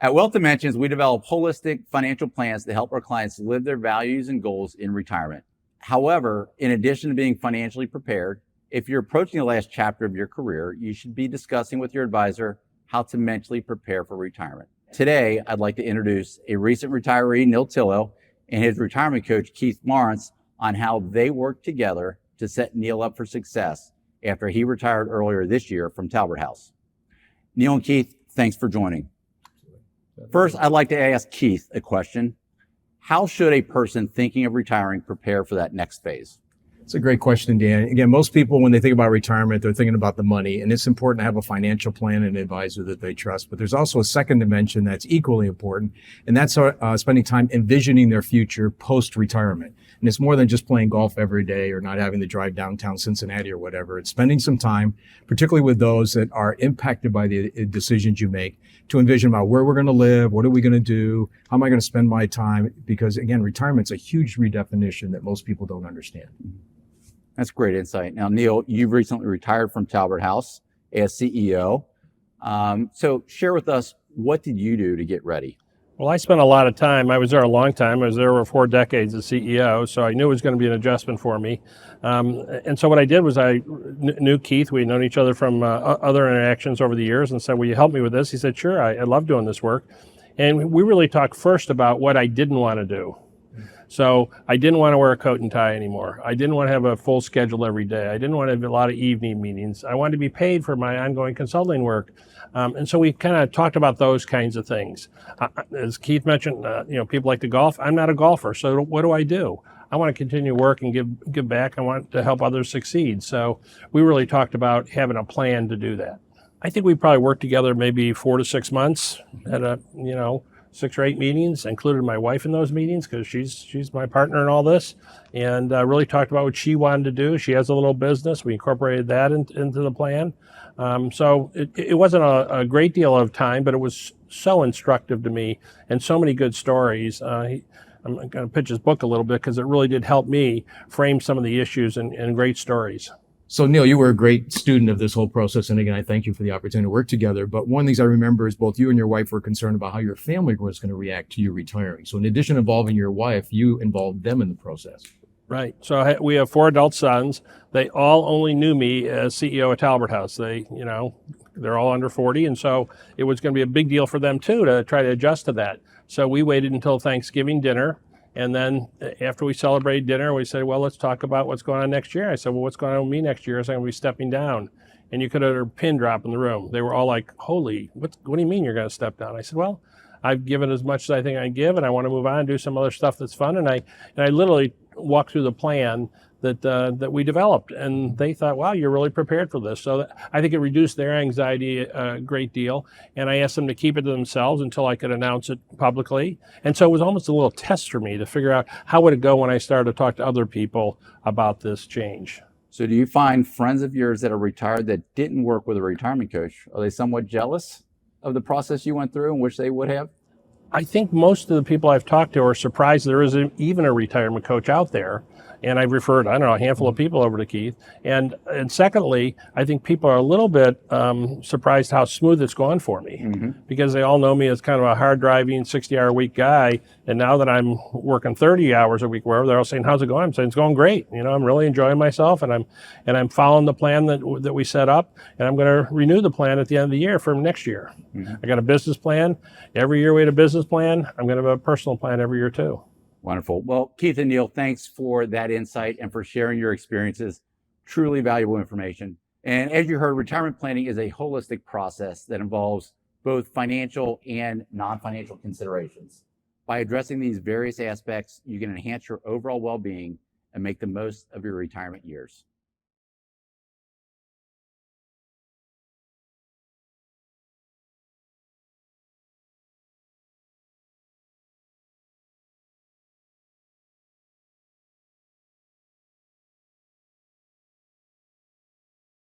At Wealth Dimensions, we develop holistic financial plans to help our clients live their values and goals in retirement. However, in addition to being financially prepared, if you're approaching the last chapter of your career, you should be discussing with your advisor how to mentally prepare for retirement. Today, I'd like to introduce a recent retiree, Neil Tillow, and his retirement coach, Keith Lawrence, on how they worked together to set Neil up for success after he retired earlier this year from Talbot House. Neil and Keith, thanks for joining. First, I'd like to ask Keith a question. How should a person thinking of retiring prepare for that next phase? It's a great question, Dan. Again, most people, when they think about retirement, they're thinking about the money, and it's important to have a financial plan and an advisor that they trust. But there's also a second dimension that's equally important, and that's spending time envisioning their future post-retirement. And it's more than just playing golf every day or not having to drive downtown Cincinnati or whatever. It's spending some time, particularly with those that are impacted by the decisions you make, to envision about where we're going to live, what are we going to do, how am I going to spend my time? Because again, retirement's a huge redefinition that most people don't understand. That's great insight. Now, Neil, you've recently retired from Talbot House as CEO. So share with us, what did you do to get ready? Well, I spent a lot of time. I was there a long time. I was there over 4 decades as CEO, so I knew it was going to be an adjustment for me. And so what I did was I knew Keith. We'd known each other from other interactions over the years, and said, will you help me with this? He said, sure, I love doing this work. And we really talked first about what I didn't want to do. So I didn't want to wear a coat and tie anymore. I didn't want to have a full schedule every day. I didn't want to have a lot of evening meetings. I wanted to be paid for my ongoing consulting work. And so we kind of talked about those kinds of things. As Keith mentioned, people like to golf. I'm not a golfer, so what do? I want to continue work and give back. I want to help others succeed. So we really talked about having a plan to do that. I think we probably worked together maybe 4 to 6 months at 6 or 8 meetings, included my wife in those meetings because she's my partner in all this, and really talked about what she wanted to do. She has a little business. We incorporated that into the plan. So it wasn't a great deal of time, but it was so instructive to me and so many good stories. I'm going to pitch his book a little bit because it really did help me frame some of the issues and great stories. So Neil, you were a great student of this whole process. And again, I thank you for the opportunity to work together. But one of the things I remember is both you and your wife were concerned about how your family was going to react to you retiring. So in addition to involving your wife, you involved them in the process. Right. So we have 4 adult sons. They all only knew me as CEO of Talbot House. They're all under 40. And so it was going to be a big deal for them too to try to adjust to that. So we waited until Thanksgiving dinner. And then after we celebrated dinner, we said, well, let's talk about what's going on next year. I said, well, what's going on with me next year is I'm going to be stepping down. And you could have heard a pin drop in the room. They were all like, holy, what do you mean you're going to step down? I said, well, I've given as much as I think I can give, and I want to move on and do some other stuff that's fun. And I literally walked through the plan that we developed. And they thought, wow, you're really prepared for this. So I think it reduced their anxiety a great deal. And I asked them to keep it to themselves until I could announce it publicly. And so it was almost a little test for me to figure out how would it go when I started to talk to other people about this change. So do you find friends of yours that are retired that didn't work with a retirement coach, are they somewhat jealous of the process you went through and wish they would have? I think most of the people I've talked to are surprised there is even a retirement coach out there. And I've referred, a handful of people over to Keith. And secondly, I think people are a little bit surprised how smooth it's gone for me, because they all know me as kind of a hard-driving, 60-hour-a-week guy. And now that I'm working 30 hours a week, wherever, they're all saying, how's it going? I'm saying, it's going great. I'm really enjoying myself, and I'm following the plan that we set up, and I'm going to renew the plan at the end of the year for next year. I got a business plan. Every year we had a business plan. I'm going to have a personal plan every year too. Wonderful. Well, Keith and Neil, thanks for that insight and for sharing your experiences. Truly valuable information. And as you heard, retirement planning is a holistic process that involves both financial and non-financial considerations. By addressing these various aspects, you can enhance your overall well-being and make the most of your retirement years.